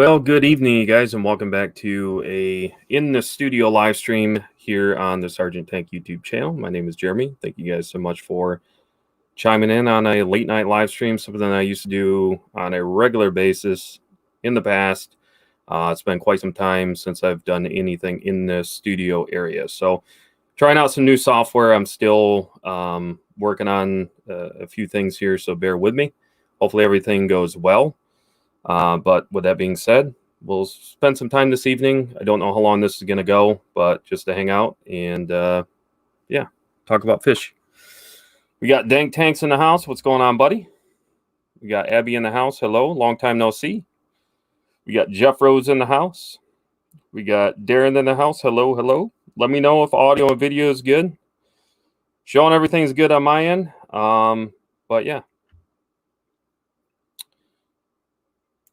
Well, good evening, you guys, and welcome back to a in the studio live stream here on the Sergeant Tank YouTube channel. My name is Jeremy. Thank you guys so much for chiming in on a late night live stream, something I used to do on a regular basis in the past. It's been quite some time since I've done anything in the studio area. So trying out some new software. I'm still working on a few things here, so bear with me. Hopefully everything goes well. But with that being said, we'll spend some time this evening. I don't know how long this is going to go, but just to hang out and, talk about fish. We got Dank Tanks in the house. What's going on, buddy? We got Abby in the house. Hello. Long time no see. We got Jeff Rose in the house. We got Darren in the house. Hello, hello. Let me know if audio and video is good. Showing everything's good on my end. But yeah.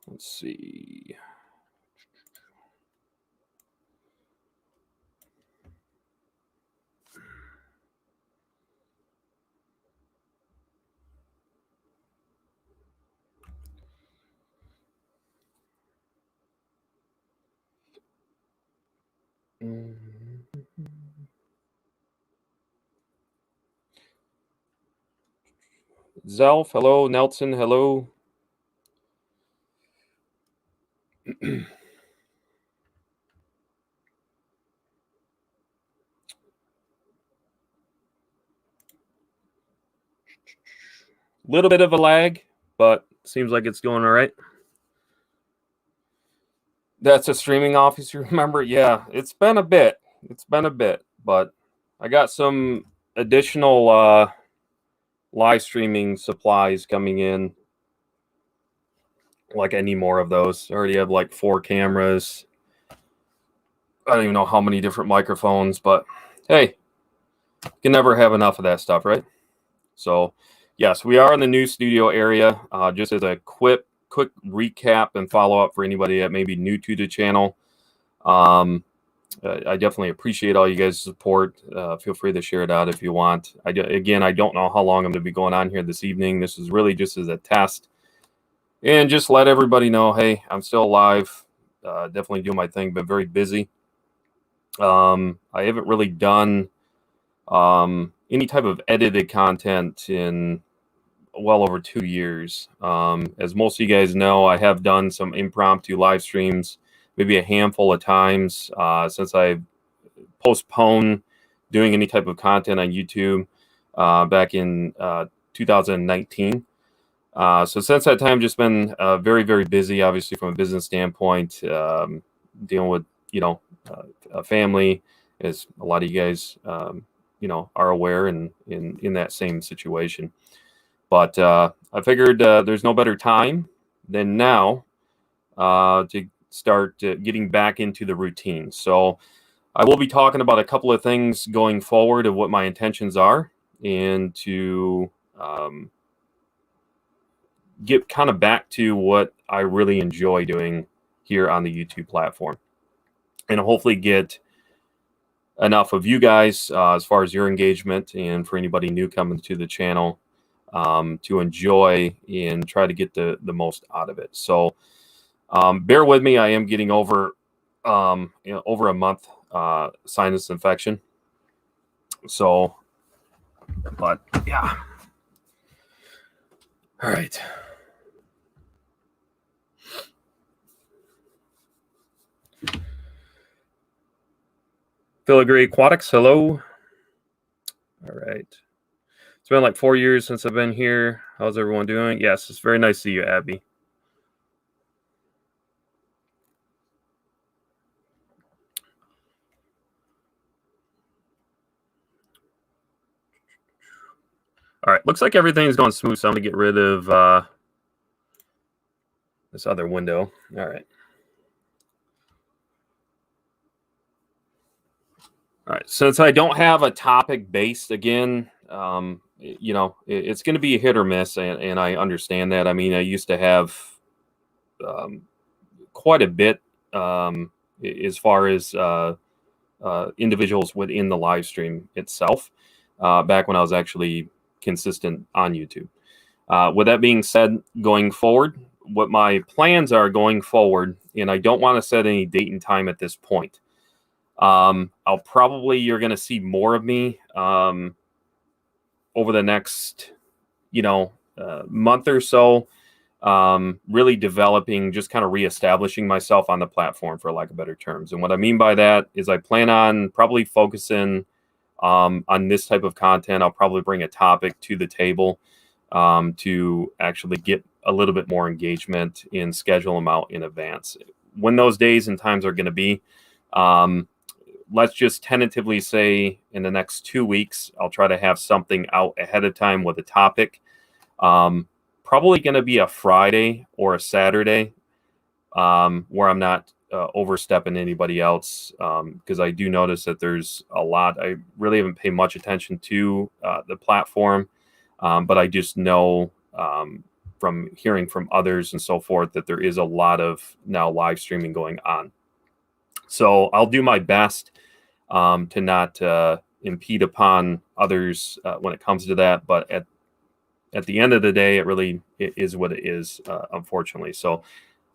Let's see. Zelf, hello. Nelson, hello. Little bit of a lag, but seems like it's going all right. That's a streaming office, you remember? Yeah, it's been a bit. But I got some additional live streaming supplies coming in. Like I need more of those. I already have like 4 cameras. I don't even know how many different microphones, but hey, you can never have enough of that stuff, right? So yes, we are in the new studio area. Just as a quick recap and follow up for anybody that may be new to the channel. I definitely appreciate all you guys' support. Feel free to share it out if you want. Again, I don't know how long I'm going to be going on here this evening. This is really just as a test. And just let everybody know, hey, I'm still alive. Definitely doing my thing, but very busy. I haven't really done any type of edited content in well over 2 years. As most of you guys know, I have done some impromptu live streams, maybe a handful of times since I postponed doing any type of content on YouTube back in 2019. So since that time, just been very, very busy, obviously from a business standpoint, dealing with, a family, as a lot of you guys, are aware and in that same situation. But I figured there's no better time than now to start getting back into the routine. So I will be talking about a couple of things going forward of what my intentions are and to get kind of back to what I really enjoy doing here on the YouTube platform, and hopefully get enough of you guys as far as your engagement, and for anybody new coming to the channel to enjoy and try to get the most out of it. So bear with me. I am getting over over a month sinus infection. So, but yeah. All right. Filigree Aquatics, hello. All right. It's been like 4 years since I've been here. How's everyone doing? Yes, it's very nice to see you, Abby. All right, looks like everything's going smooth, so I'm going to get rid of this other window. All right. All right, since I don't have a topic based again, it's going to be a hit or miss, and I understand that. I mean, I used to have quite a bit as far as individuals within the live stream itself back when I was actually consistent on YouTube. With that being said, going forward, what my plans are going forward, and I don't want to set any date and time at this point. You're going to see more of me over the next, month or so, really developing, just kind of reestablishing myself on the platform, for lack of better terms. And what I mean by that is I plan on probably focusing on this type of content. I'll probably bring a topic to the table to actually get a little bit more engagement and schedule them out in advance. When those days and times are going to be, let's just tentatively say in the next 2 weeks, I'll try to have something out ahead of time with a topic. Probably going to be a Friday or a Saturday where I'm not overstepping anybody else, because I do notice that there's a lot. I really haven't paid much attention to the platform, but I just know from hearing from others and so forth that there is a lot of now live streaming going on. So I'll do my best to not impede upon others when it comes to that. But at the end of the day, it is what it is, unfortunately. So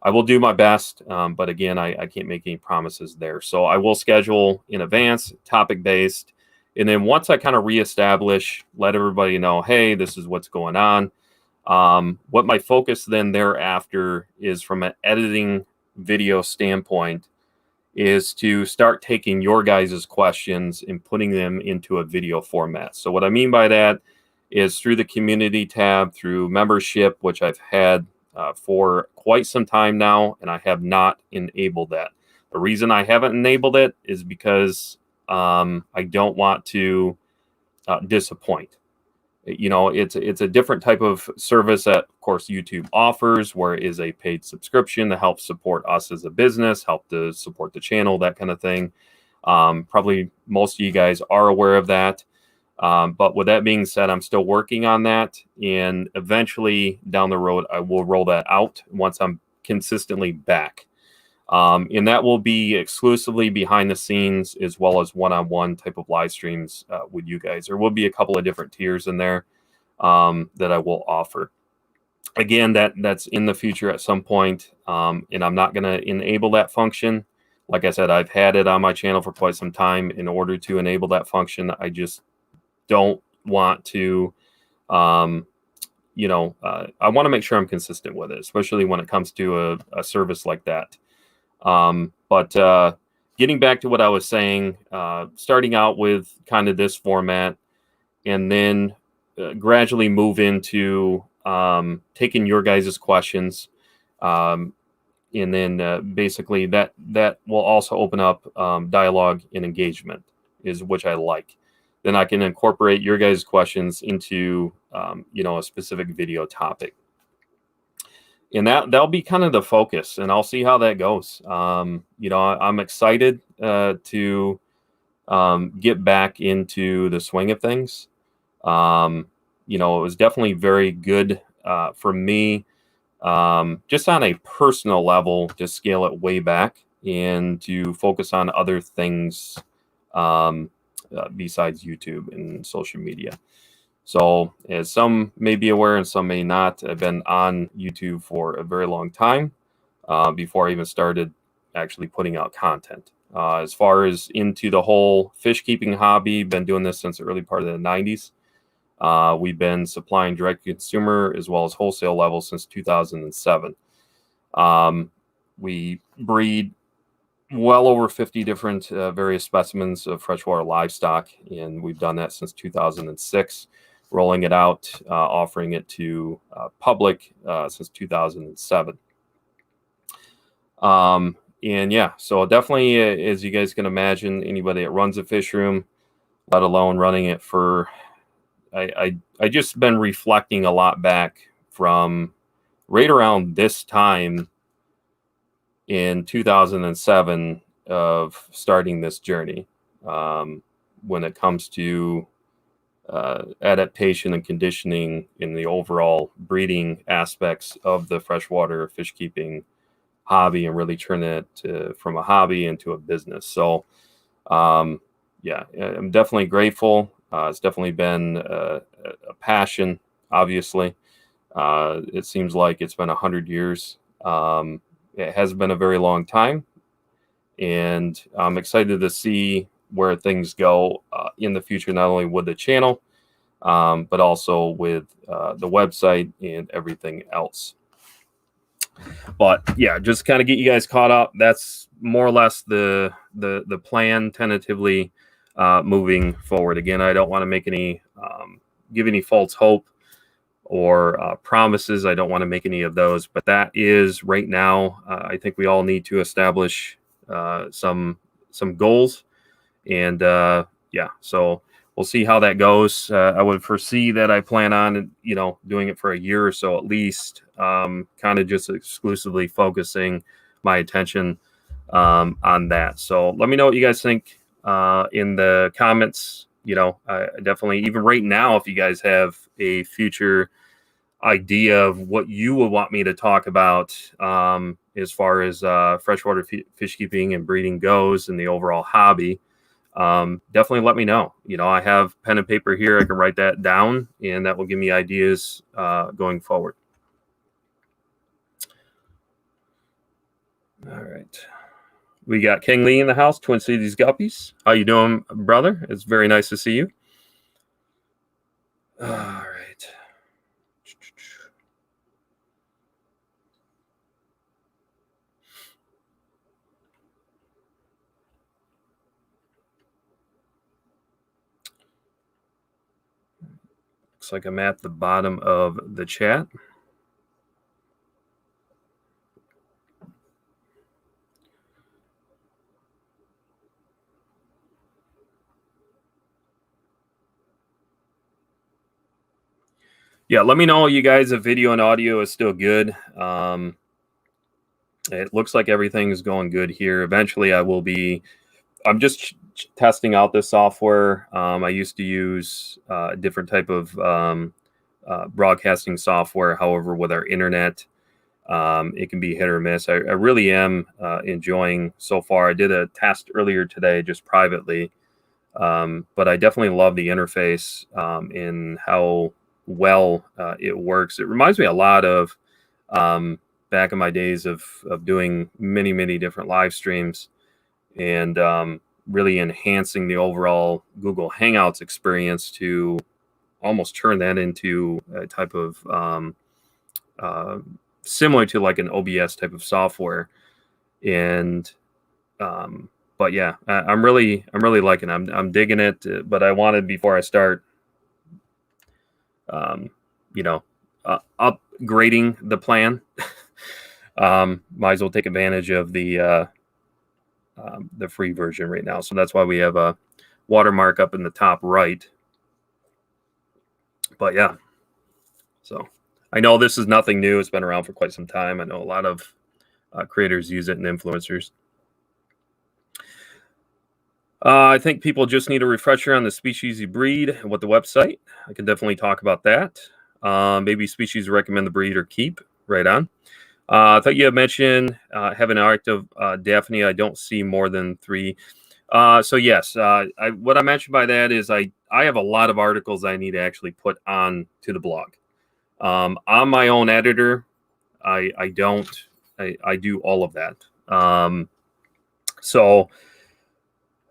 I will do my best. But again, I can't make any promises there. So I will schedule in advance, topic based. And then once I kind of reestablish, let everybody know, hey, this is what's going on. What my focus then thereafter is, from an editing video standpoint, is to start taking your guys' questions and putting them into a video format. So what I mean by that is through the community tab, through membership, which I've had for quite some time now, and I have not enabled that. The reason I haven't enabled it is because I don't want to disappoint. It's a different type of service that, of course, YouTube offers, where it is a paid subscription to help support us as a business, help to support the channel, that kind of thing. Probably most of you guys are aware of that. But with that being said, I'm still working on that. And eventually down the road, I will roll that out once I'm consistently back. And that will be exclusively behind the scenes, as well as one-on-one type of live streams with you guys. There will be a couple of different tiers in there that I will offer. Again, that's in the future at some point, and I'm not going to enable that function. Like I said, I've had it on my channel for quite some time. In order to enable that function, I just don't want to, I want to make sure I'm consistent with it, especially when it comes to a service like that. But getting back to what I was saying, starting out with kind of this format, and then gradually move into taking your guys' questions, and then basically that will also open up dialogue and engagement, which I like. Then I can incorporate your guys' questions into a specific video topic. And that'll be kind of the focus, and I'll see how that goes. I'm excited to get back into the swing of things. It was definitely very good for me, just on a personal level, to scale it way back and to focus on other things besides YouTube and social media. So, as some may be aware and some may not, I've been on YouTube for a very long time before I even started actually putting out content. As far as into the whole fish keeping hobby, been doing this since the early part of the 90s. We've been supplying direct to consumer as well as wholesale level since 2007. We breed well over 50 different various specimens of freshwater livestock, and we've done that since 2006. Rolling it out, offering it to public since 2007. And yeah, so definitely, as you guys can imagine, anybody that runs a fish room, let alone running it for, I just been reflecting a lot back from right around this time in 2007 of starting this journey when it comes to adaptation and conditioning in the overall breeding aspects of the freshwater fish keeping hobby, and really turn it from a hobby into a business. So yeah, I'm definitely grateful. It's definitely been a passion, obviously, It seems like it's been 100 years. It has been a very long time, and I'm excited to see where things go in the future, not only with the channel, but also with the website and everything else. But yeah, just kind of get you guys caught up. That's more or less the plan tentatively moving forward. Again, I don't want to make any give any false hope or promises. I don't want to make any of those, but that is right now. I think we all need to establish some goals, and yeah, so we'll see how that goes. I would foresee that I plan on, doing it for a year or so at least, kind of just exclusively focusing my attention on that. So let me know what you guys think in the comments. Definitely, even right now, if you guys have a future idea of what you would want me to talk about as far as freshwater fish keeping and breeding goes and the overall hobby, definitely let me know. I have pen and paper here. I can write that down, and that will give me ideas going forward. All right. We got King Lee in the house, Twin Cities Guppies. How you doing, brother? It's very nice to see you. All right. Looks like I'm at the bottom of the chat. Yeah, let me know, you guys, if video and audio is still good. It looks like everything is going good here. Eventually, I'm just testing out this software. I used to use a different type of broadcasting software. However, with our internet, it can be hit or miss. I really am enjoying so far. I did a test earlier today, just privately, but I definitely love the interface and how well it works. It reminds me a lot of back in my days of doing many different live streams, and really enhancing the overall Google Hangouts experience to almost turn that into a type of similar to like an OBS type of software. And but yeah, I'm really liking it. I'm digging it. But I wanted, before I start upgrading the plan, might as well take advantage of the free version right now. So that's why we have a watermark up in the top right. But yeah, so I know this is nothing new. It's been around for quite some time. I know a lot of creators use it and influencers. I think people just need a refresher on the species you breed and what the website. I can definitely talk about that. Maybe species recommend the breed or keep. Right on. I thought you had mentioned having an active Daphne. I don't see more than 3. So yes, what I mentioned by that is I have a lot of articles I need to actually put on to the blog. I'm my own editor. I do all of that. So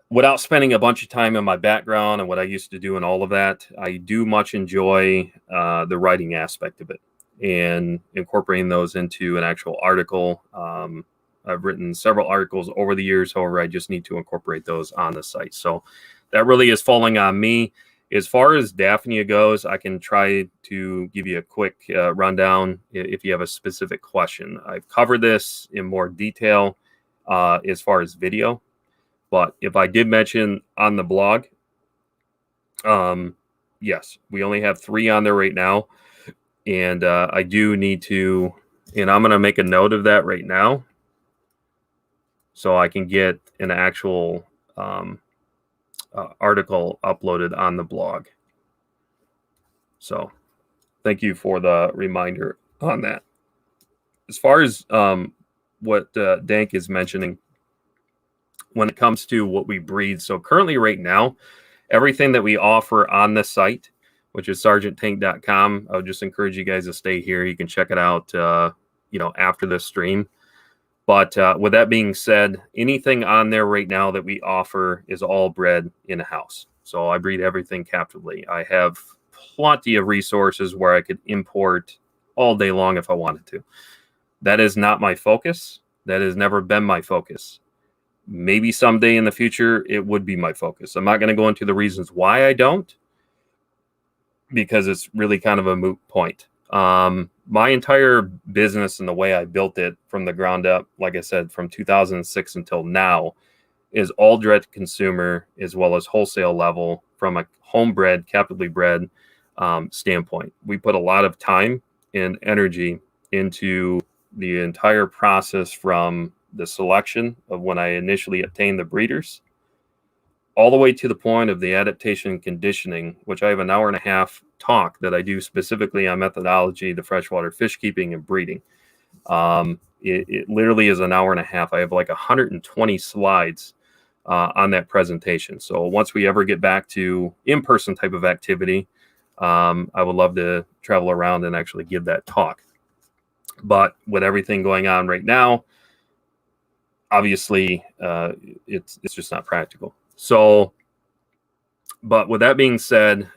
without spending a bunch of time in my background and what I used to do and all of that, I do much enjoy the writing aspect of it and incorporating those into an actual article. I've written several articles over the years. However, I just need to incorporate those on the site. So that really is falling on me. As far as Daphnia goes, I can try to give you a quick rundown if you have a specific question. I've covered this in more detail as far as video. But if I did mention on the blog, yes, we only have 3 on there right now. And I do need to, and I'm going to make a note of that right now so I can get an actual article uploaded on the blog. So thank you for the reminder on that. As far as what Dank is mentioning, when it comes to what we breed, so currently right now, everything that we offer on the site, which is sergeanttank.com. I would just encourage you guys to stay here. You can check it out, after this stream. But with that being said, anything on there right now that we offer is all bred in-house. So I breed everything captively. I have plenty of resources where I could import all day long if I wanted to. That is not my focus. That has never been my focus. Maybe someday in the future, it would be my focus. I'm not going to go into the reasons why I don't, because it's really kind of a moot point. My entire business and the way I built it from the ground up, like I said, from 2006 until now, is all direct to consumer as well as wholesale level from a homebred, captively bred standpoint. We put a lot of time and energy into the entire process from the selection of when I initially obtained the breeders all the way to the point of the adaptation and conditioning, which I have an 1.5 hour talk that I do specifically on methodology, the freshwater fish keeping and breeding. It literally is an 1.5 hours. I have like 120 slides on that presentation. So once we ever get back to in-person type of activity, I would love to travel around and actually give that talk. But with everything going on right now, obviously, it's just not practical. So, but with that being said,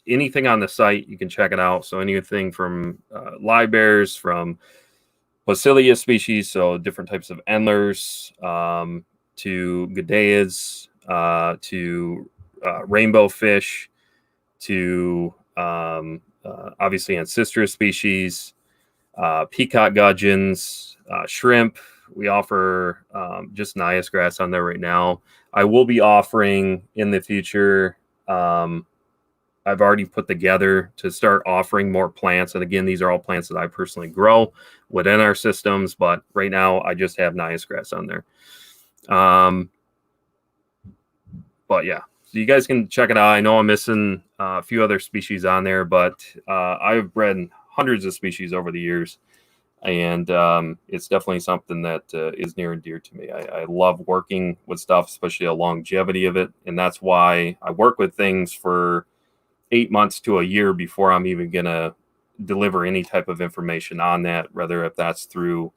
anything on the site, you can check it out. So anything from live bears, from Basilia species, so different types of endlers, to Gadeas, to rainbow fish, to obviously ancestral species, peacock gudgeons, shrimp. We offer just Nias grass on there right now. I will be offering in the future. I've already put together to start offering more plants. And again, these are all plants that I personally grow within our systems. But right now, I just have Nias grass on there. But yeah, so you guys can check it out. I know I'm missing a few other species on there, but I've bred hundreds of species over the years. And it's definitely something that is near and dear to me. I love working with stuff, especially the longevity of it. And that's why I work with things for 8 months to a year before I'm even going to deliver any type of information on that, whether if that's through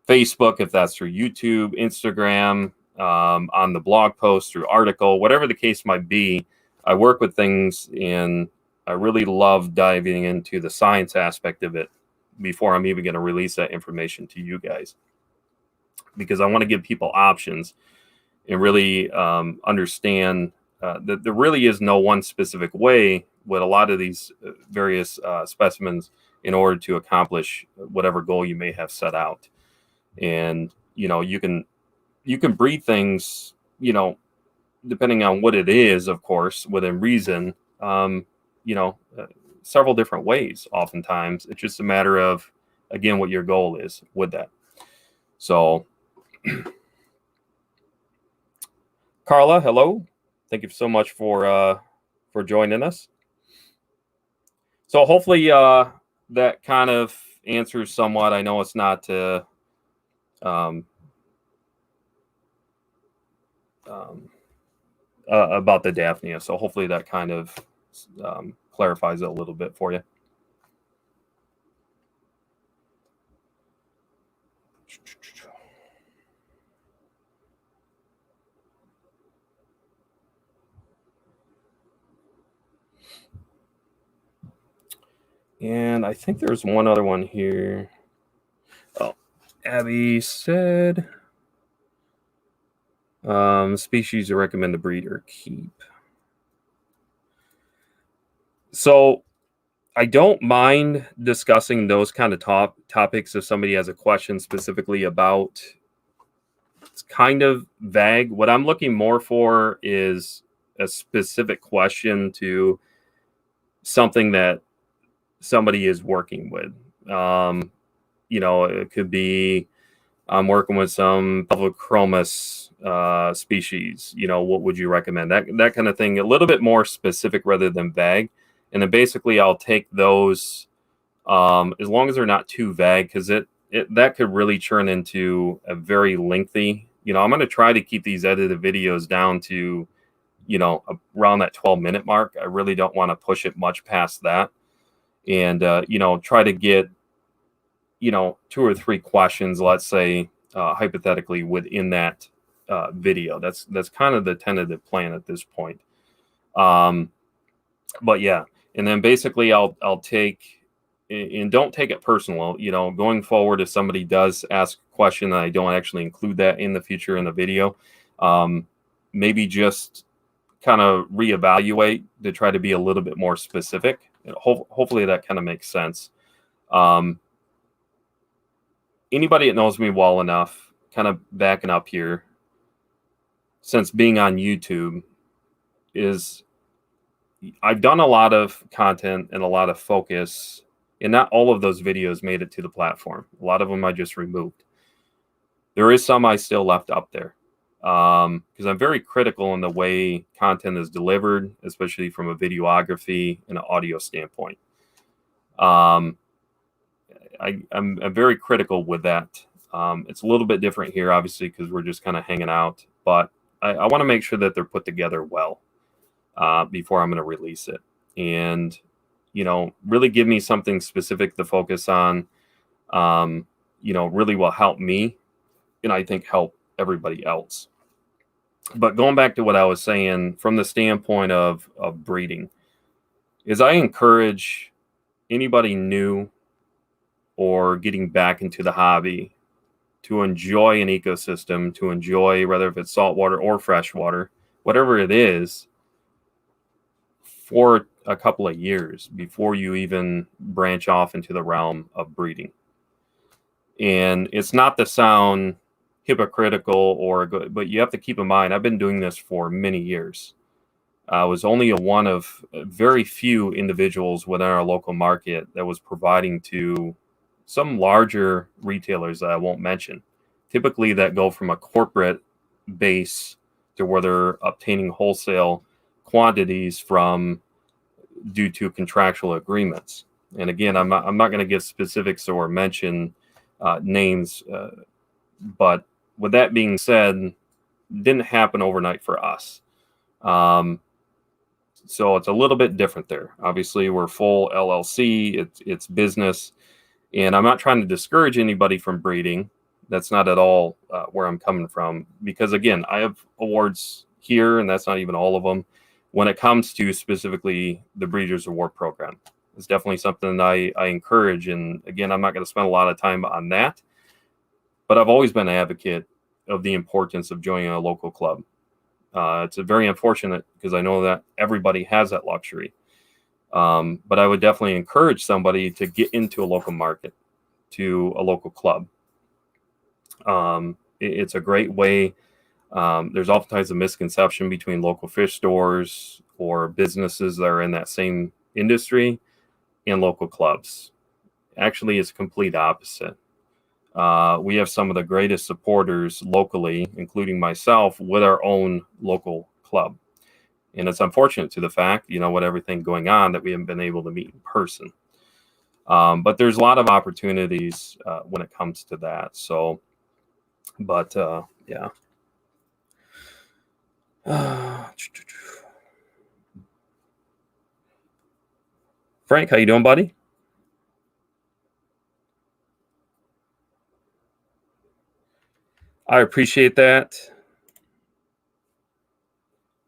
Facebook, if that's through YouTube, Instagram, on the blog post, through article, whatever the case might be. I work with things, and I really love diving into the science aspect of it before I'm even going to release that information to you guys, because I want to give people options and really understand that there really is no one specific way with a lot of these various specimens in order to accomplish whatever goal you may have set out. And, you can breed things, depending on what it is, of course, within reason, several different ways. Oftentimes it's just a matter of, again, what your goal is with that. So Carla, hello. Thank you so much for joining us. So hopefully that kind of answers somewhat. I know it's not about the Daphnia. So hopefully that kind of clarifies it a little bit for you. And I think there's one other one here. Oh, Abby said, species you recommend to breed or keep. So I don't mind discussing those kind of topics if somebody has a question specifically about. It's kind of vague. What I'm looking more for is a specific question to something that somebody is working with. It could be, I'm working with some Pelvichromis species. What would you recommend? That kind of thing. A little bit more specific rather than vague. And then basically I'll take those as long as they're not too vague, because that could really turn into a very lengthy. I'm going to try to keep these edited videos down to around that 12-minute mark. I really don't want to push it much past that. And, try to get, 2 or 3 questions, let's say, hypothetically within that video. That's kind of the tentative plan at this point. But yeah, and then basically I'll take, and don't take it personal, going forward, if somebody does ask a question and I don't actually include that in the future in the video, maybe just kind of reevaluate to try to be a little bit more specific. Hopefully that kind of makes sense. Anybody that knows me well enough, kind of backing up here, since being on YouTube, is I've done a lot of content and a lot of focus, and not all of those videos made it to the platform. A lot of them I just removed. There is some I still left up there, because I'm very critical in the way content is delivered, especially from a videography and an audio standpoint. I'm very critical with that. It's a little bit different here, obviously, because we're just kind of hanging out, but I want to make sure that they're put together well before I'm going to release it. And, really give me something specific to focus on, really will help me, and I think help everybody else. But going back to what I was saying from the standpoint of breeding, is I encourage anybody new or getting back into the hobby to enjoy an ecosystem, to enjoy, whether if it's saltwater or freshwater, whatever it is, for a couple of years before you even branch off into the realm of breeding. And it's not to sound hypocritical but you have to keep in mind, I've been doing this for many years. I was only one of very few individuals within our local market that was providing to some larger retailers that I won't mention, typically that go from a corporate base to where they're obtaining wholesale quantities from due to contractual agreements. And again, I'm not going to give specifics or mention names, but with that being said, it didn't happen overnight for us. So it's a little bit different there. Obviously, we're full LLC. It's business. And I'm not trying to discourage anybody from breeding. That's not at all where I'm coming from. Because, again, I have awards here, and that's not even all of them, when it comes to specifically the Breeders' Award Program. It's definitely something that I encourage. And, again, I'm not going to spend a lot of time on that. But I've always been an advocate of the importance of joining a local club. It's very unfortunate because I know that everybody has that luxury. But I would definitely encourage somebody to get into a local market, to a local club. It's a great way. There's oftentimes a misconception between local fish stores or businesses that are in that same industry and local clubs. Actually, it's complete opposite. We have some of the greatest supporters locally, including myself, with our own local club. And it's unfortunate to the fact, with everything going on, that we haven't been able to meet in person. But there's a lot of opportunities when it comes to that. So, but yeah. Frank, how you doing, buddy? I appreciate that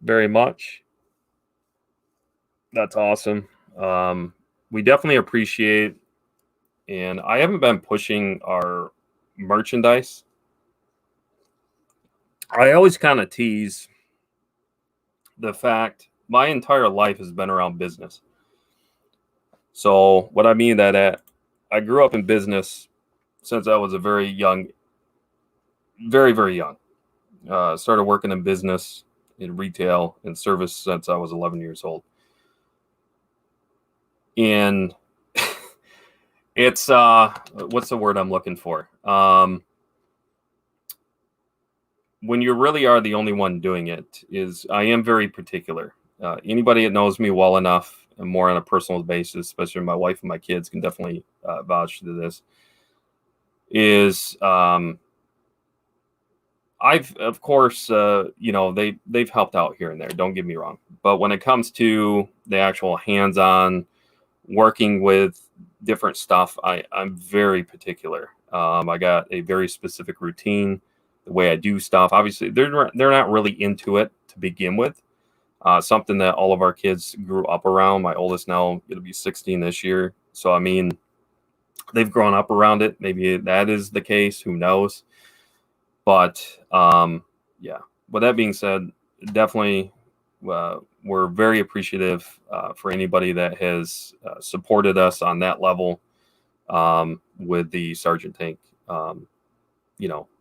very much. That's awesome. We definitely appreciate, and I haven't been pushing our merchandise. I always kind of tease the fact my entire life has been around business. So what I mean that I grew up in business since I was a very young, very, very young. Started working in business, in retail, and service since I was 11 years old. And it's, what's the word I'm looking for? When you really are the only one doing it, is I am very particular. Anybody that knows me well enough and more on a personal basis, especially my wife and my kids, can definitely vouch to this, is I've, of course, they've helped out here and there. Don't get me wrong, but when it comes to the actual hands-on working with different stuff, I'm very particular. I got a very specific routine, the way I do stuff. Obviously, they're not really into it to begin with. Something that all of our kids grew up around. My oldest now it'll be 16 this year, so I mean they've grown up around it. Maybe that is the case. Who knows? But yeah. With that being said, definitely we're very appreciative for anybody that has supported us on that level with the Sergeant Tank,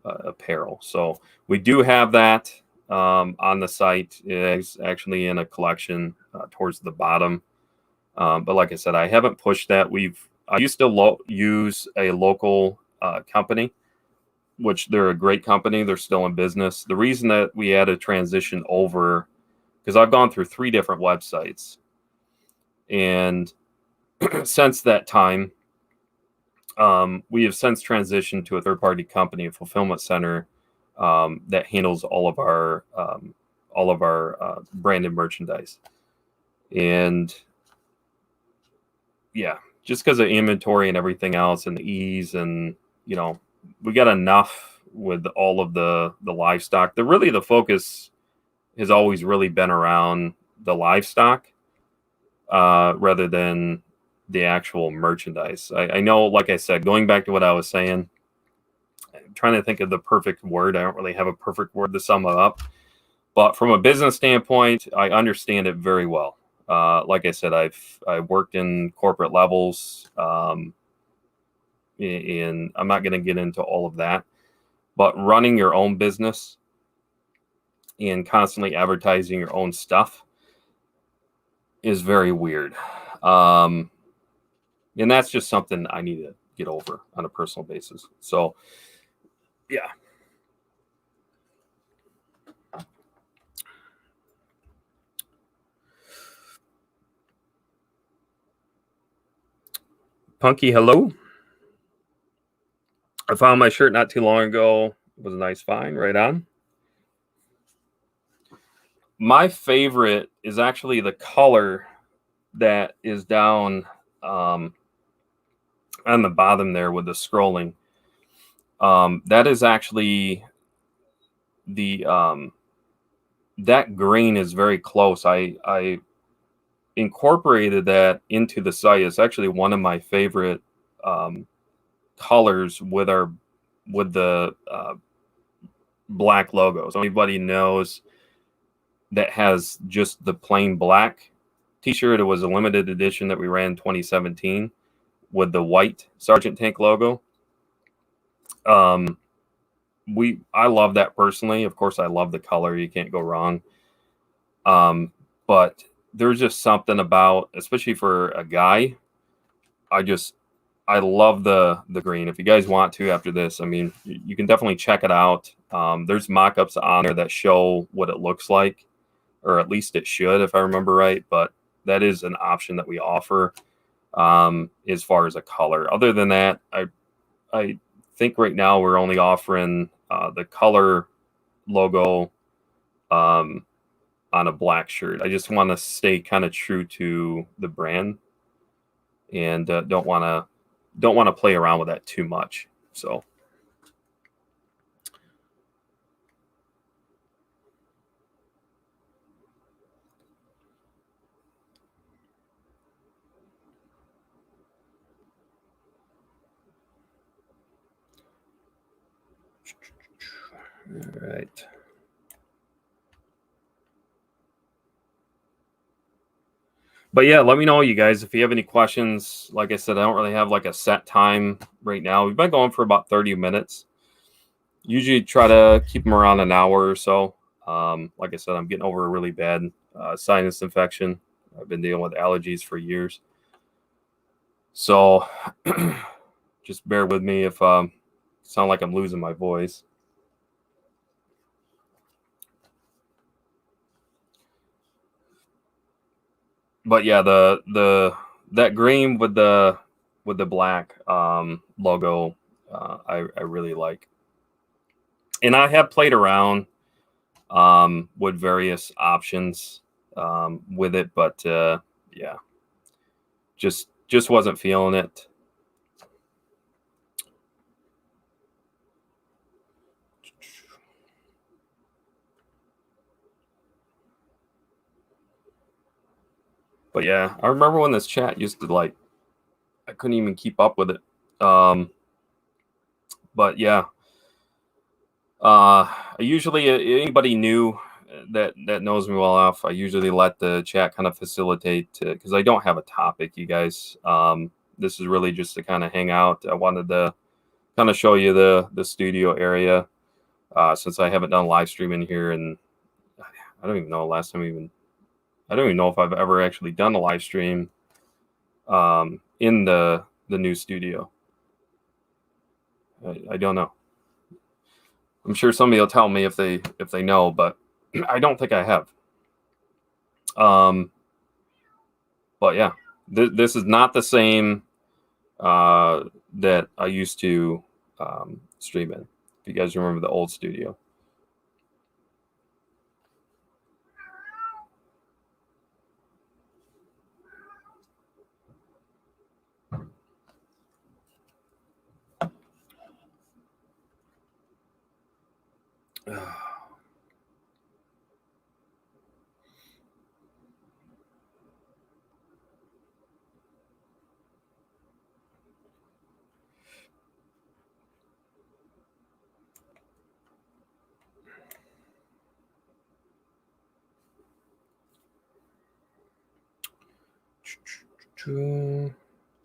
apparel. So we do have that on the site. It's actually in a collection towards the bottom. But like I said, I haven't pushed that. I used to use a local company, which they're a great company. They're still in business. The reason that we had to transition over, because I've gone through 3 different websites, and since that time, we have since transitioned to a third-party company, a fulfillment center that handles all of our branded merchandise. And yeah, just because of inventory and everything else and the ease, and we got enough with all of the livestock. The focus has always really been around the livestock rather than the actual merchandise. I know, like I said, going back to what I was saying, I'm trying to think of the perfect word. I don't really have a perfect word to sum it up. But from a business standpoint, I understand it very well. Like I said, I've worked in corporate levels, and I'm not going to get into all of that. But running your own business and constantly advertising your own stuff is very weird. And that's just something I need to get over on a personal basis. So, yeah. Punky, hello. I found my shirt not too long ago. It was a nice find. Right on. My favorite is actually the color that is down on the bottom there with the scrolling. That is actually the that green is very close. I incorporated that into the site. It's actually one of my favorite colors with the black logo. So anybody knows that has just the plain black t-shirt. It was a limited edition that we ran in 2017 with the white Sergeant Tank logo. I love that personally. Of course, I love the color. You can't go wrong. But there's just something about, especially for a guy, I love the green. If you guys want to after this, I mean, you can definitely check it out. There's mock-ups on there that show what it looks like, or at least it should, if I remember right. But that is an option that we offer as far as a color. Other than that, I think right now we're only offering the color logo on a black shirt. I just want to stay kind of true to the brand, and don't want to play around with that too much. So all right. But yeah, let me know, you guys, if you have any questions. Like I said, I don't really have like a set time right now. We've been going for about 30 minutes. Usually try to keep them around an hour or so. Like I said, I'm getting over a really bad sinus infection. I've been dealing with allergies for years. So just bear with me if sound like I'm losing my voice. But yeah, that green with the black logo, I really like. And I have played around with various options with it, but yeah, just wasn't feeling it. But yeah, I remember when this chat used to like, I couldn't even keep up with it. But yeah, I usually anybody new that knows me well enough, I usually let the chat kind of facilitate because I don't have a topic, you guys. This is really just to kind of hang out. I wanted to kind of show you the studio area since I haven't done live streaming here, and I don't even know last time I don't even know if I've ever actually done a live stream in the new studio. I don't know. I'm sure somebody will tell me if they know, but I don't think I have. But yeah, this is not the same that I used to stream in. If you guys remember the old studio.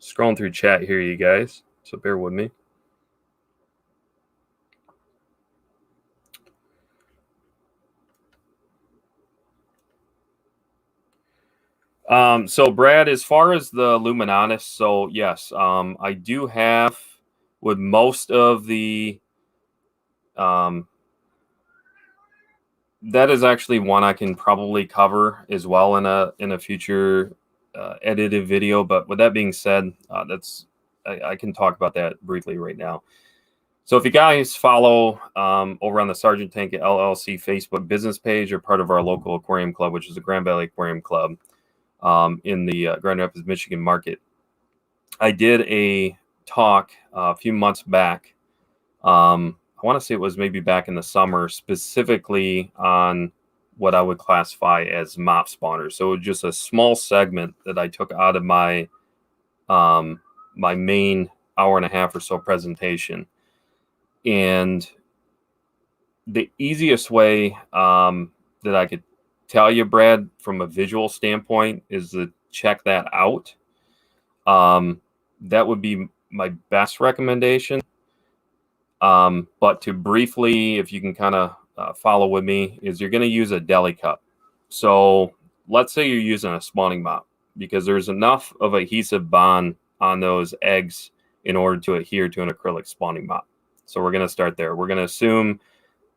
Scrolling through chat here, you guys, so bear with me. So Brad, as far as the Luminatus, so yes, I do have with most of the that is actually one I can probably cover as well in a future edited video. But with that being said, I can talk about that briefly right now. So if you guys follow over on the Sergeant Tank LLC Facebook business page or part of our local aquarium club, which is the Grand Valley Aquarium Club in the Grand Rapids, Michigan market, I did a talk a few months back. I want to say it was maybe back in the summer, specifically on what I would classify as mop spawners. So just a small segment that I took out of my my main hour and a half or so presentation. And the easiest way that I could tell you, Brad, from a visual standpoint, is to check that out. That would be my best recommendation. But to briefly, if you can kind of follow with me, is you're going to use a deli cup. So let's say you're using a spawning mop because there's enough of adhesive bond on those eggs in order to adhere to an acrylic spawning mop. So we're going to start there. We're going to assume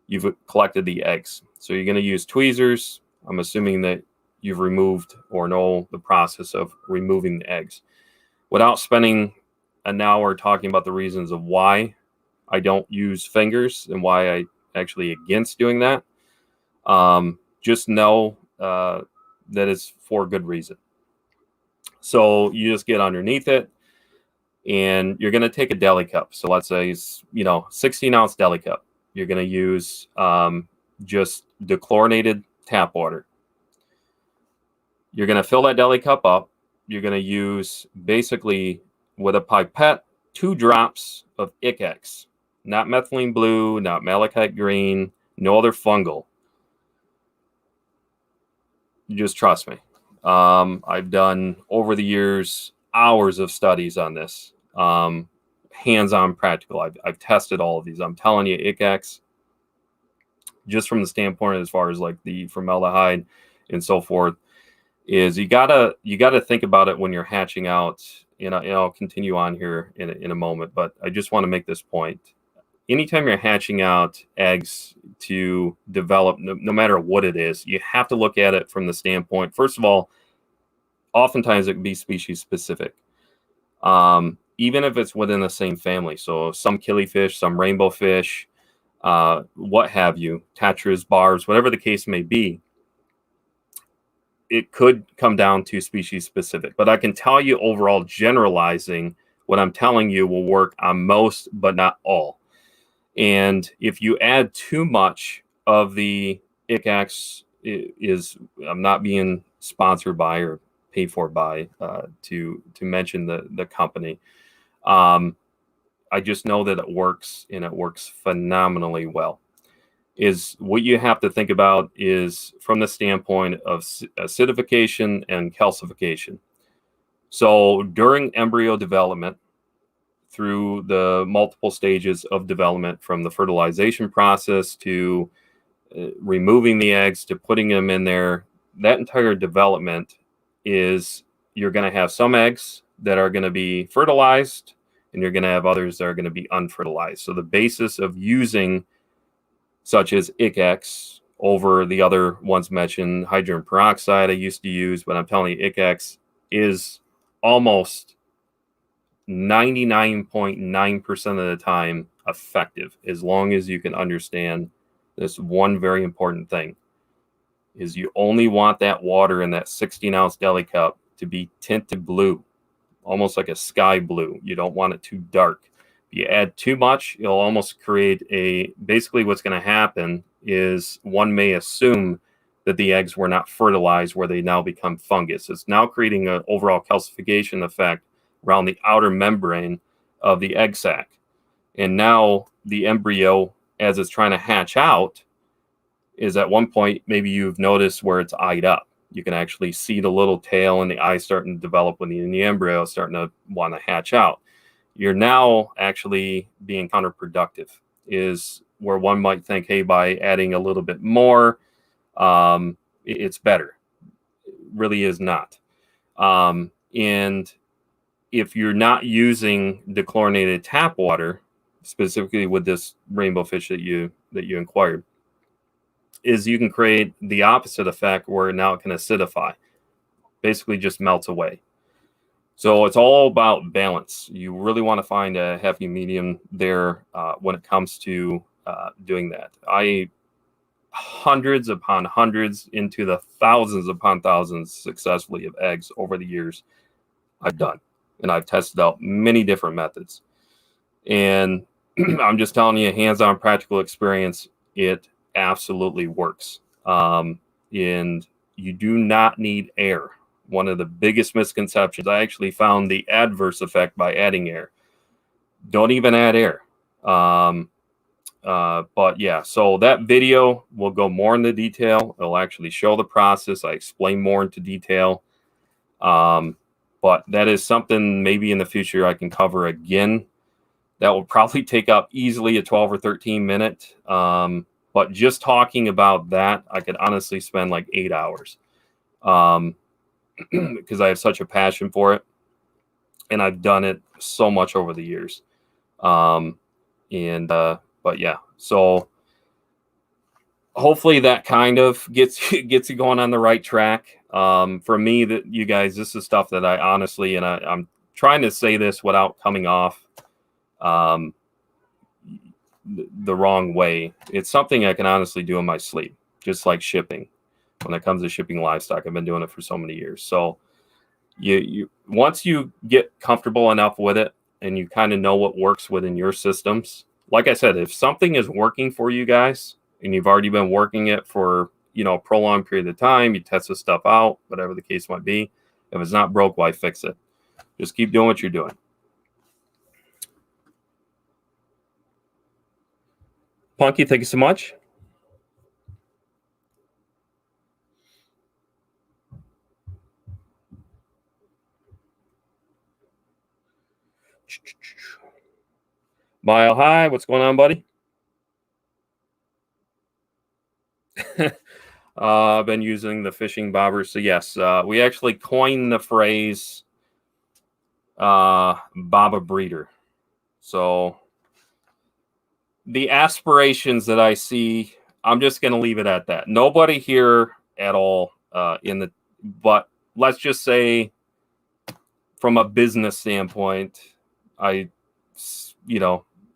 you've collected the eggs. So you're going to use tweezers. I'm assuming that you've removed or know the process of removing the eggs. Without spending an hour talking about the reasons of why I don't use fingers and why I actually against doing that, just know that it's for good reason. So you just get underneath it and you're going to take a deli cup. So let's say it's, 16-ounce deli cup. You're going to use just dechlorinated tap water. You're going to fill that deli cup up. You're going to use basically with a pipette 2 drops of ICX, not methylene blue, not malachite green, no other fungal. Just trust me. I've done over the years hours of studies on this, hands-on practical. I've tested all of these. I'm telling you, ICX, just from the standpoint as far as like the formaldehyde and so forth, is you gotta think about it when you're hatching out. And I'll continue on here in a moment, but I just want to make this point. Anytime you're hatching out eggs to develop, no matter what it is, you have to look at it from the standpoint. First of all, oftentimes it can be species specific, even if it's within the same family. So some killifish, some rainbow fish, what have you, tetras, bars, whatever the case may be. It could come down to species specific, but I can tell you overall, generalizing, what I'm telling you will work on most, but not all. And if you add too much of the ICX, I'm not being sponsored by or paid for by to mention the company. I just know that it works, and it works phenomenally well. Is what you have to think about is from the standpoint of acidification and calcification. So during embryo development, through the multiple stages of development, from the fertilization process to removing the eggs to putting them in there, that entire development is, you're going to have some eggs that are going to be fertilized, and you're going to have others that are going to be unfertilized. So the basis of using such as ICX over the other ones mentioned, hydrogen peroxide I used to use, but I'm telling you, ICX is almost 99.9% of the time effective, as long as you can understand this one very important thing, is you only want that water in that 16-ounce deli cup to be tinted blue, almost like a sky blue. You don't want it too dark. If you add too much, you'll almost create basically what's going to happen is one may assume that the eggs were not fertilized, where they now become fungus. It's now creating an overall calcification effect around the outer membrane of the egg sac. And now the embryo, as it's trying to hatch out, is at one point, maybe you've noticed where it's eyed up. You can actually see the little tail and the eye starting to develop when the embryo is starting to want to hatch out. You're now actually being counterproductive, is where one might think, hey, by adding a little bit more, it's better. It really is not. And if you're not using dechlorinated tap water, specifically with this rainbow fish that you inquired, is you can create the opposite effect, where now it can acidify, basically just melts away. So it's all about balance. You really want to find a happy medium there when it comes to doing that. Hundreds upon hundreds into the thousands upon thousands successfully of eggs over the years I've done. And I've tested out many different methods. And I'm just telling you, hands-on practical experience, it absolutely works. And you do not need air. One of the biggest misconceptions, I actually found the adverse effect by adding air. Don't even add air. But yeah, so that video will go more into detail. It'll actually show the process. I explain more into detail. But that is something maybe in the future I can cover again. That will probably take up easily a 12 or 13 minute. But just talking about that, I could honestly spend like 8 hours. Because I have such a passion for it, and I've done it so much over the years. But yeah, so hopefully that kind of gets you going on the right track. For me, that you guys, this is stuff that I honestly, and I'm trying to say this without coming off the wrong way. It's something I can honestly do in my sleep, just like shipping. When it comes to shipping livestock, I've been doing it for so many years. So you once you get comfortable enough with it, and you kind of know what works within your systems, like I said, if something is working for you guys and you've already been working it for a prolonged period of time, you test this stuff out, whatever the case might be. If it's not broke, why fix it? Just keep doing what you're doing. Punky, thank you so much. Mile High, what's going on, buddy? I've been using the fishing bobbers. So yes, we actually coined the phrase Baba Breeder. So the aspirations that I see, I'm just going to leave it at that. Nobody here at all but let's just say from a business standpoint,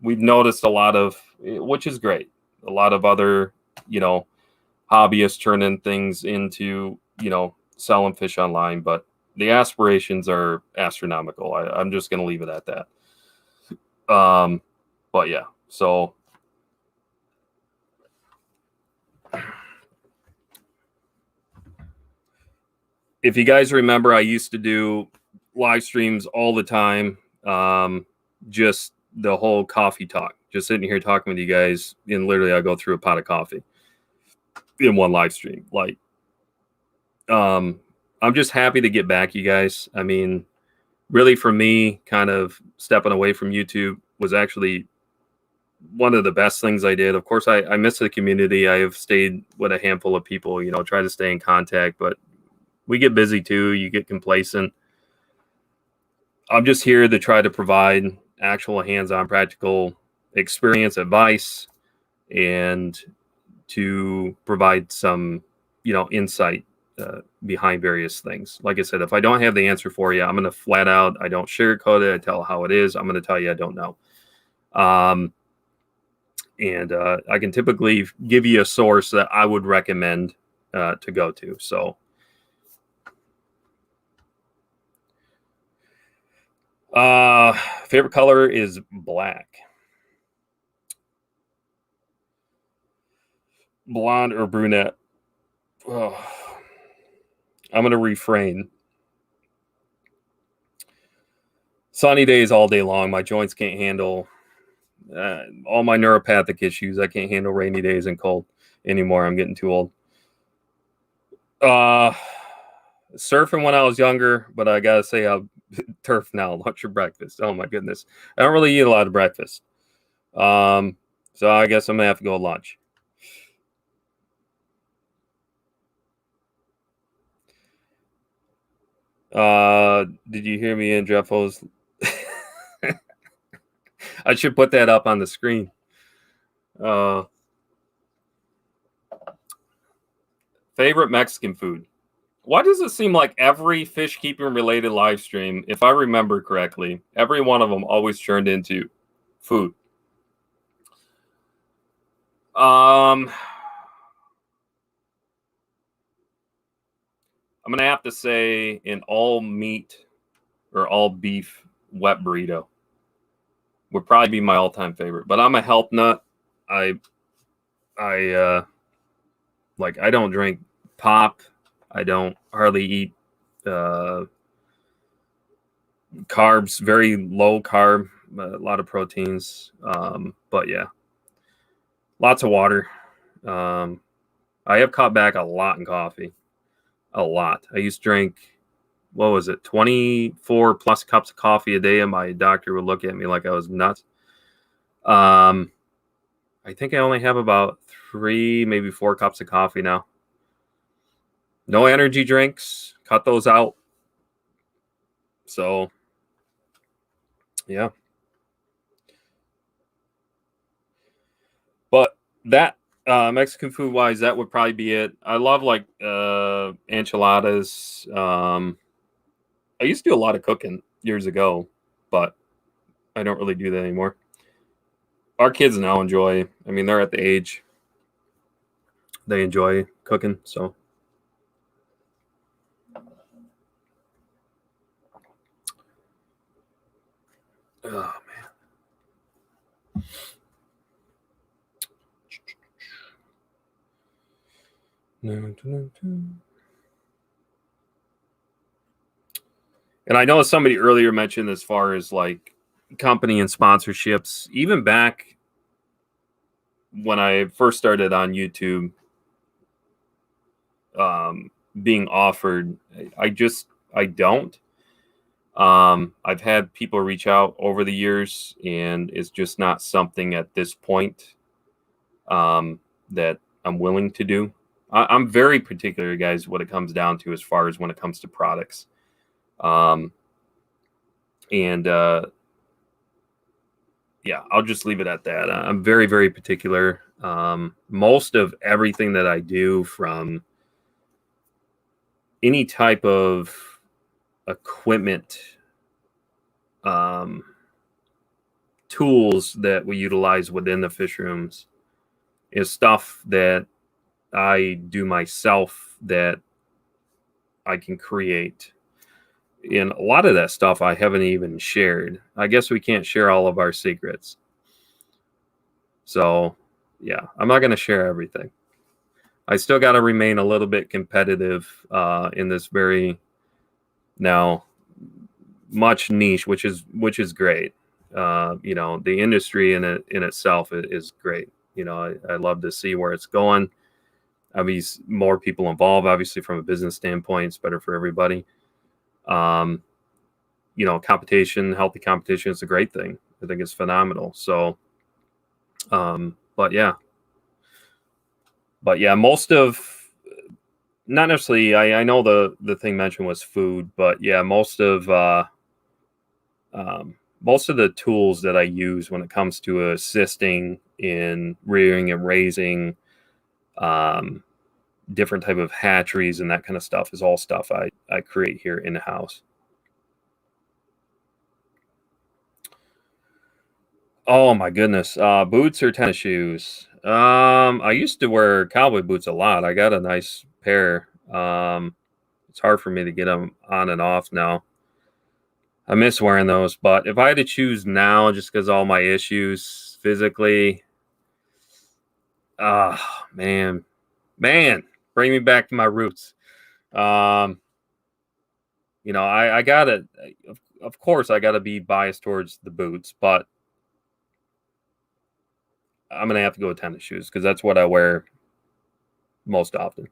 we've noticed a lot of, which is great. a lot of other, hobbyists turning things into, selling fish online, but the aspirations are astronomical. I'm just going to leave it at that. But yeah, so if you guys remember, I used to do live streams all the time. Just the whole coffee talk, just sitting here talking with you guys, and literally I go through a pot of coffee in one live stream. Like, I'm just happy to get back, you guys. I mean, really for me, kind of stepping away from YouTube was actually one of the best things I did. Of course, I miss the community. I have stayed with a handful of people, try to stay in contact, but we get busy too. You get complacent. I'm just here to try to provide actual hands-on practical experience, advice, and to provide some, insight behind various things. Like I said, if I don't have the answer for you, I'm going to flat out, I don't sugarcoat it. I tell how it is. I'm going to tell you I don't know. And I can typically give you a source that I would recommend to go to. So favorite color is black. Blonde or brunette? Oh, I'm going to refrain. Sunny days all day long. My joints can't handle all my neuropathic issues. I can't handle rainy days and cold anymore. I'm getting too old. Surfing when I was younger, but I gotta say I'm turf now. Lunch or breakfast? Oh my goodness, I don't really eat a lot of breakfast. So I guess I'm gonna have to go lunch. Did you hear me in Jeffo's? I should put that up on the screen. Favorite Mexican food? Why does it seem like every fish keeping related live stream, if I remember correctly, every one of them always turned into food? I'm gonna have to say an all meat or all beef wet burrito would probably be my all-time favorite. But I'm a health nut. I don't drink pop. I don't hardly eat carbs, very low carb, a lot of proteins. But yeah, lots of water. I have cut back a lot in coffee, a lot. I used to drink, 24 plus cups of coffee a day, and my doctor would look at me like I was nuts. I think I only have about 3, maybe 4 cups of coffee now. No energy drinks, cut those out. So, yeah. But that Mexican food wise, that would probably be it. I love like enchiladas. I used to do a lot of cooking years ago, but I don't really do that anymore. Our kids now enjoy, I mean, they're at the age they enjoy cooking. So, oh man. And I know somebody earlier mentioned as far as like company and sponsorships, even back when I first started on YouTube, being offered, I don't. I've had people reach out over the years, and it's just not something at this point that I'm willing to do. I'm very particular, guys, what it comes down to as far as when it comes to products. Yeah, I'll just leave it at that. I'm very, very particular. Most of everything that I do, from any type of equipment, tools that we utilize within the fish rooms, is stuff that I do myself that I can create. And a lot of that stuff I haven't even shared. I guess we can't share all of our secrets. So, yeah, I'm not going to share everything. I still got to remain a little bit competitive in this very now much niche, which is great. The industry in itself is great. I love to see where it's going. Obviously, more people involved. Obviously, from a business standpoint, it's better for everybody. Competition, healthy competition is a great thing. I think it's phenomenal. So, but yeah, most of not necessarily. I know the thing mentioned was food, but yeah, most of the tools that I use when it comes to assisting in rearing and raising different type of hatcheries and that kind of stuff is all stuff I create here in the house. Oh my goodness. Boots or tennis shoes? I used to wear cowboy boots a lot. I got a nice pair. It's hard for me to get them on and off now. I miss wearing those, but if I had to choose now, just because all my issues physically, man, bring me back to my roots. I gotta, of course, I gotta be biased towards the boots, but I'm gonna have to go with tennis shoes because that's what I wear most often.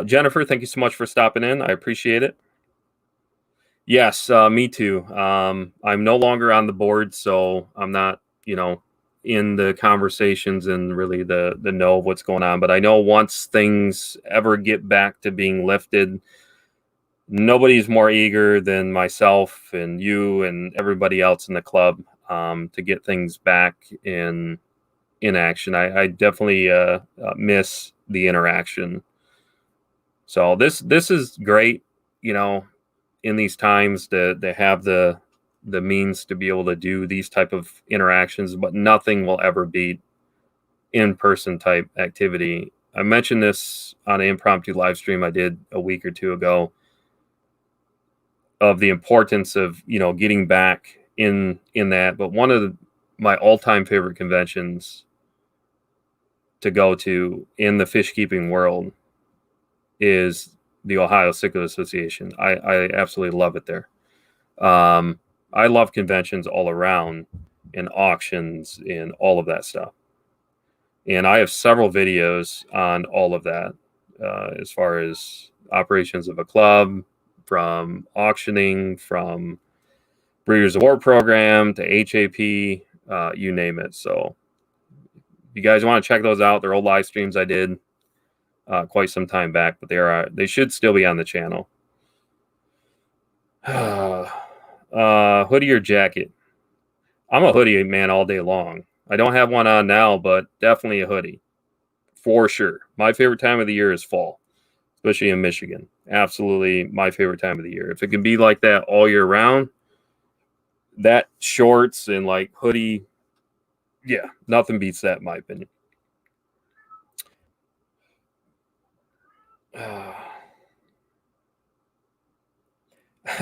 Jennifer, thank you so much for stopping in. I appreciate it. Yes, me too. I'm no longer on the board, so I'm not, in the conversations and really the know of what's going on. But I know once things ever get back to being lifted, nobody's more eager than myself and you and everybody else in the club to get things back in action. I definitely miss the interaction. So this is great, in these times to have the means to be able to do these type of interactions, but nothing will ever beat in-person type activity. I mentioned this on an impromptu live stream I did a week or two ago of the importance of getting back in that. But one of my all-time favorite conventions to go to in the fish keeping world is the Ohio Cichlid Association. I absolutely love it there. I love conventions all around and auctions and all of that stuff. And I have several videos on all of that as far as operations of a club, from auctioning, from Breeders' Award Program to HAP, you name it. So if you guys want to check those out, they're old live streams I did quite some time back, but they should still be on the channel. Hoodie or jacket? I'm a hoodie man all day long. I don't have one on now, but definitely a hoodie for sure. My favorite time of the year is fall, especially in Michigan. Absolutely my favorite time of the year. If it can be like that all year round, that shorts and like hoodie, yeah, nothing beats that in my opinion.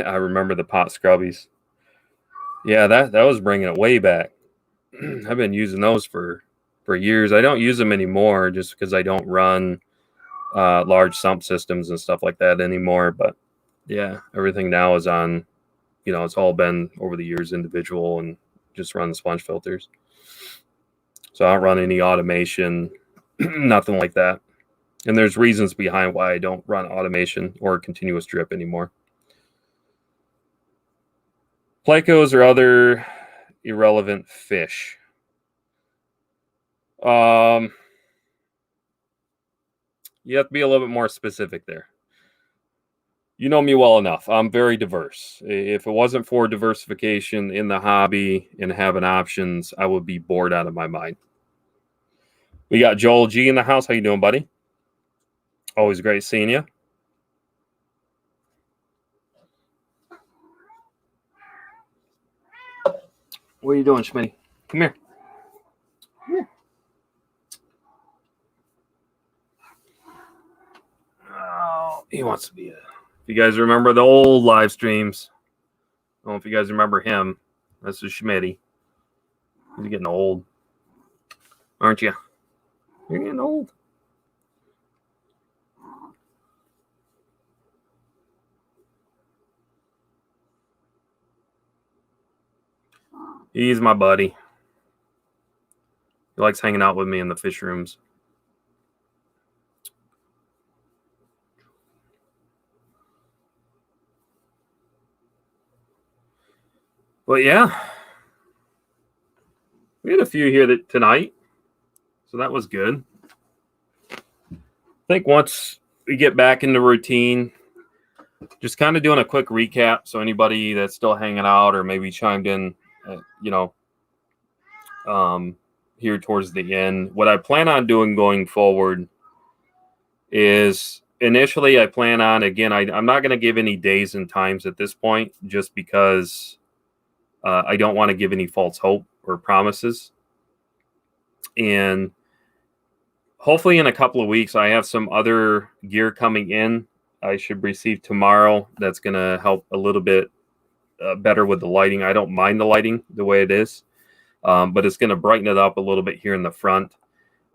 I remember the pot scrubbies. Yeah, that was bringing it way back. I've been using those for years. I don't use them anymore just because I don't run large sump systems and stuff like that anymore. But yeah, everything now is on, it's all been over the years individual and just run the sponge filters. So I don't run any automation, nothing like that. And there's reasons behind why I don't run automation or continuous drip anymore. Plecos or other irrelevant fish. You have to be a little bit more specific there. You know me well enough. I'm very diverse. If it wasn't for diversification in the hobby and having options, I would be bored out of my mind. We got Joel G in the house. How you doing, buddy? Always great seeing you. What are you doing, Schmitty? Come here. He wants to be if you guys remember the old live streams. I don't know if you guys remember him. That's the Schmitty. He's getting old. Aren't you? You're getting old. He's my buddy. He likes hanging out with me in the fish rooms. But yeah, we had a few here tonight, so that was good. I think once we get back into routine, just kind of doing a quick recap. So anybody that's still hanging out or maybe chimed in, here towards the end, what I plan on doing going forward is initially I plan on, again, I'm not going to give any days and times at this point, just because I don't want to give any false hope or promises. And hopefully in a couple of weeks, I have some other gear coming in I should receive tomorrow that's going to help a little bit better with the lighting. I don't mind the lighting the way it is, but it's going to brighten it up a little bit here in the front.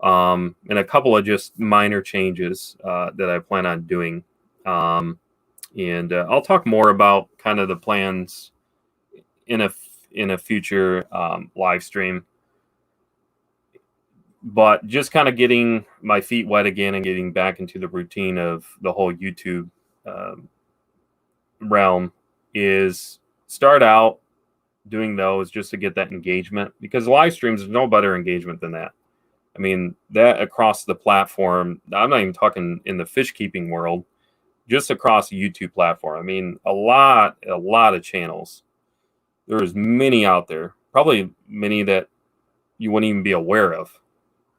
And a couple of just minor changes that I plan on doing. And I'll talk more about kind of the plans in a future live stream. But just kind of getting my feet wet again and getting back into the routine of the whole YouTube realm is start out doing those just to get that engagement, because live streams, there's no better engagement than that. I mean, that across the platform, I'm not even talking in the fish keeping world, just across the YouTube platform. I mean, a lot of channels. There's many out there, probably many that you wouldn't even be aware of,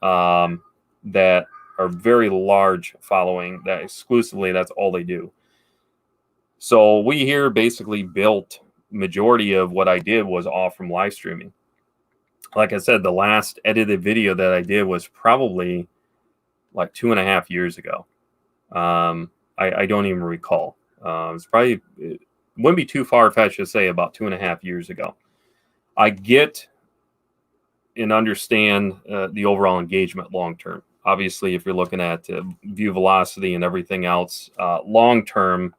that are very large following that exclusively that's all they do. So we here basically built majority of what I did was all from live streaming. Like I said, the last edited video that I did was probably like 2.5 years ago. I don't even recall. It wouldn't be too far-fetched to say about 2.5 years ago. I get and understand the overall engagement long-term. Obviously, if you're looking at view velocity and everything else long-term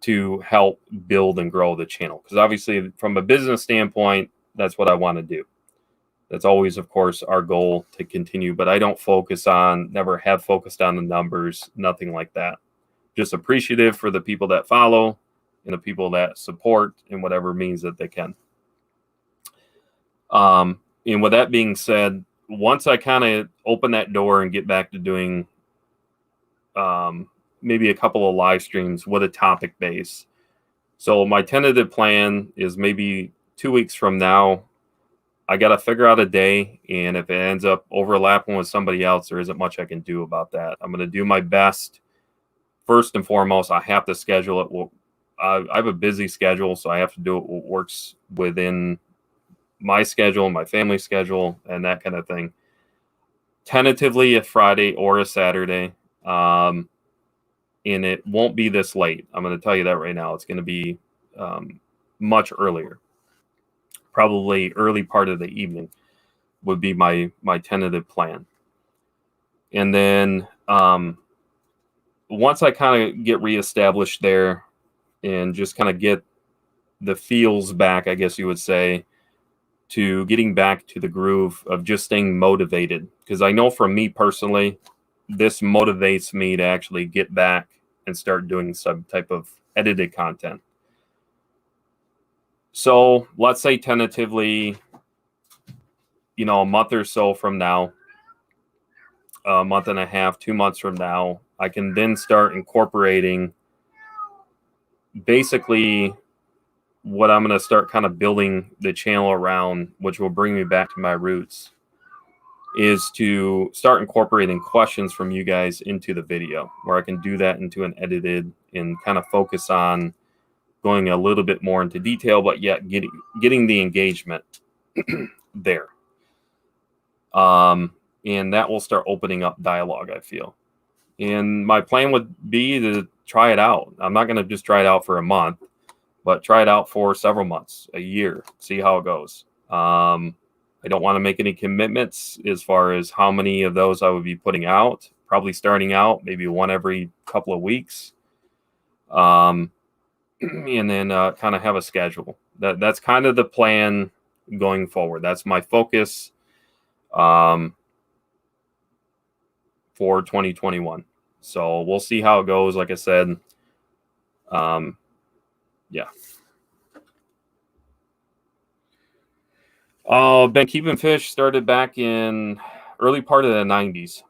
to help build and grow the channel. Because obviously, from a business standpoint, that's what I want to do. That's always, of course, our goal to continue. But I don't never have focused on the numbers, nothing like that. Just appreciative for the people that follow and the people that support in whatever means that they can. And with that being said, once I kind of open that door and get back to doing maybe a couple of live streams with a topic base. So my tentative plan is maybe 2 weeks from now, I got to figure out a day. And if it ends up overlapping with somebody else, there isn't much I can do about that. I'm going to do my best. First and foremost, I have to schedule it. Well, I have a busy schedule, so I have to do it what works within my schedule, my family schedule, and that kind of thing. Tentatively a Friday or a Saturday. And it won't be this late. I'm going to tell you that right now. It's going to be much earlier. Probably early part of the evening would be my tentative plan. And then once I kind of get reestablished there and just kind of get the feels back, I guess you would say, to getting back to the groove of just staying motivated. Because I know for me personally, this motivates me to actually get back and start doing some type of edited content. So let's say tentatively, a month or so from now, a month and a half, 2 months from now, I can then start incorporating basically what I'm going to start kind of building the channel around, which will bring me back to my roots, is to start incorporating questions from you guys into the video, where I can do that into an edited and kind of focus on going a little bit more into detail, but yet getting the engagement there. And that will start opening up dialogue, I feel. And my plan would be to try it out. I'm not going to just try it out for a month, but try it out for several months, a year, see how it goes. I don't want to make any commitments as far as how many of those I would be putting out. Probably starting out maybe one every couple of weeks, and then kind of have a schedule. That's kind of the plan going forward. That's my focus for 2021. So we'll see how it goes. Like I said, yeah. Been keeping fish started back in early part of the 90s.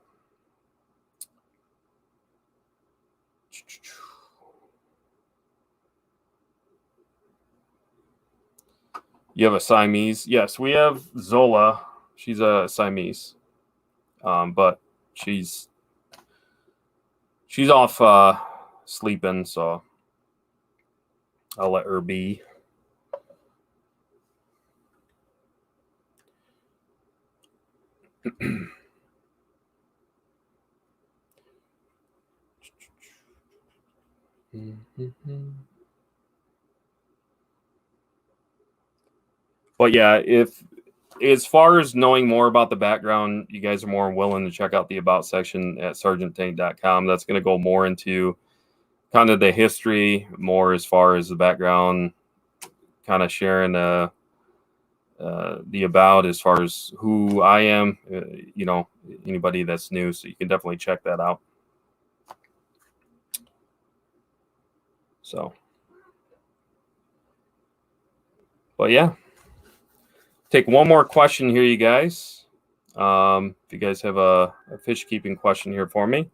You have a Siamese? Yes, we have Zola. She's a Siamese, but she's off sleeping, so I'll let her be. But yeah, if as far as knowing more about the background, you guys are more willing to check out the About section at sergeanttank.com. That's going to go more into kind of the history, more as far as the background, kind of sharing the About as far as who I am, anybody that's new. So you can definitely check that out. So, but yeah, take one more question here, you guys. If you guys have a fish keeping question here for me.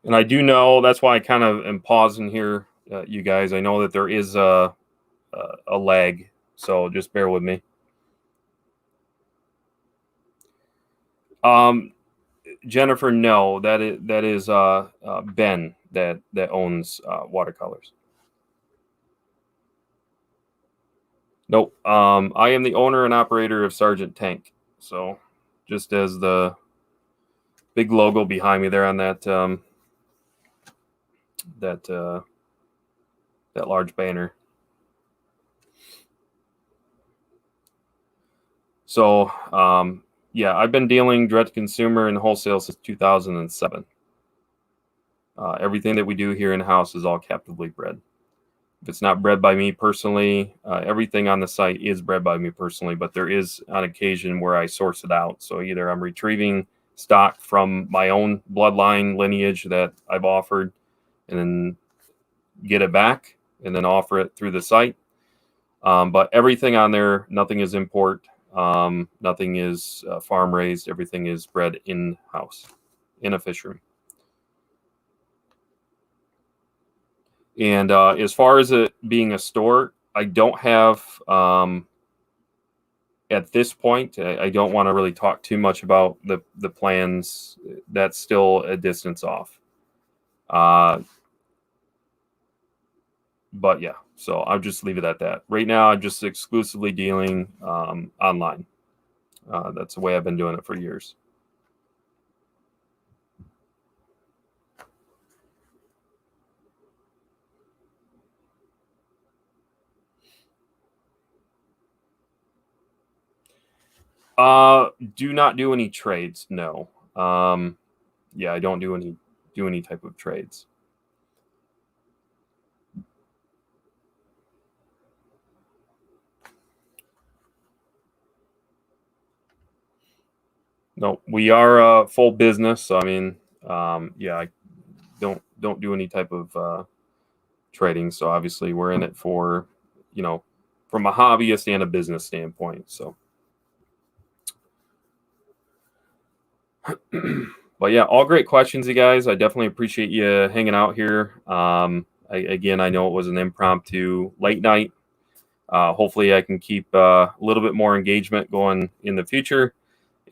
And I do know, that's why I kind of am pausing here, you guys. I know that there is a lag, so just bear with me. Jennifer, no, that is Ben that owns Watercolors. Nope. I am the owner and operator of Sergeant Tank. So just as the big logo behind me there on that that large banner. So yeah, I've been dealing direct to consumer and wholesale since 2007. Everything that we do here in house is all captively bred. If it's not bred by me personally, everything on the site is bred by me personally, but there is on occasion where I source it out. So either I'm retrieving stock from my own bloodline lineage that I've offered and then get it back and then offer it through the site. But everything on there, nothing is import, nothing is farm raised. Everything is bred in-house in a fish room. And as far as it being a store, I don't have, at this point, I don't want to really talk too much about the plans. That's still a distance off. But yeah, so I'll just leave it at that. Right now, I'm just exclusively dealing online. That's the way I've been doing it for years. Do not do any trades. No. Yeah, I don't do any type of trades. No, we are a full business. So, I mean, yeah, I don't do any type of trading. So obviously we're in it for, from a hobbyist and a business standpoint. So, but yeah, all great questions, you guys. I definitely appreciate you hanging out here. Again, I know it was an impromptu late night. Hopefully I can keep a little bit more engagement going in the future.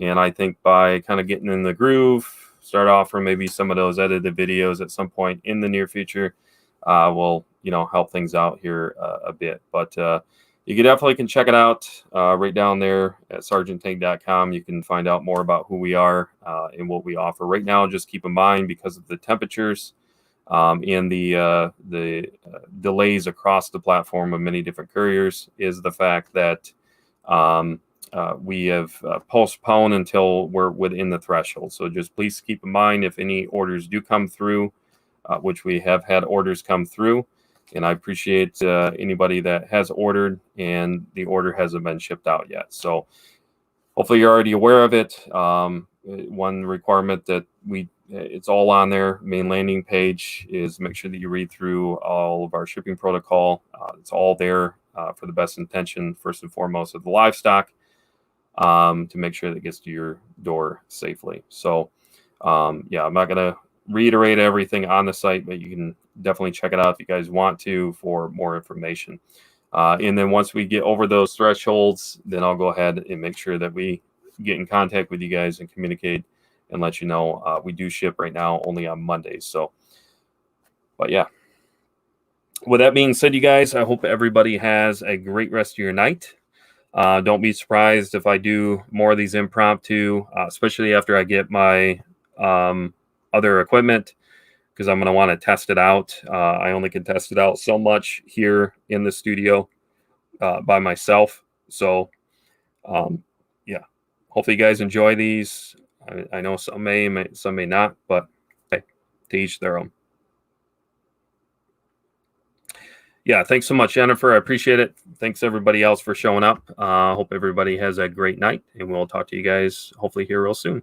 And I think by kind of getting in the groove, start offering maybe some of those edited videos at some point in the near future, will, help things out here a bit. But you can check it out right down there at sergeanttank.com. You can find out more about who we are and what we offer. Right now, just keep in mind, because of the temperatures and the delays across the platform of many different couriers, is the fact that we have postponed until we're within the threshold. So just please keep in mind, if any orders do come through, which we have had orders come through, and I appreciate anybody that has ordered and the order hasn't been shipped out yet. So hopefully you're already aware of it. One requirement that it's all on their main landing page is make sure that you read through all of our shipping protocol. It's all there for the best intention, first and foremost, of the livestock, to make sure that it gets to your door safely. So I'm not going to reiterate everything on the site, but you can definitely check it out if you guys want to for more information. And then once we get over those thresholds, then I'll go ahead and make sure that we get in contact with you guys and communicate and let you know. We do ship right now only on Mondays. So, but yeah. With that being said, you guys, I hope everybody has a great rest of your night. Don't be surprised if I do more of these impromptu, especially after I get my other equipment, because I'm going to want to test it out. I only can test it out so much here in the studio by myself. So, hopefully you guys enjoy these. I know some may not, but hey, to each their own. Yeah, thanks so much, Jennifer. I appreciate it. Thanks everybody else for showing up. Hope everybody has a great night, and we'll talk to you guys hopefully here real soon.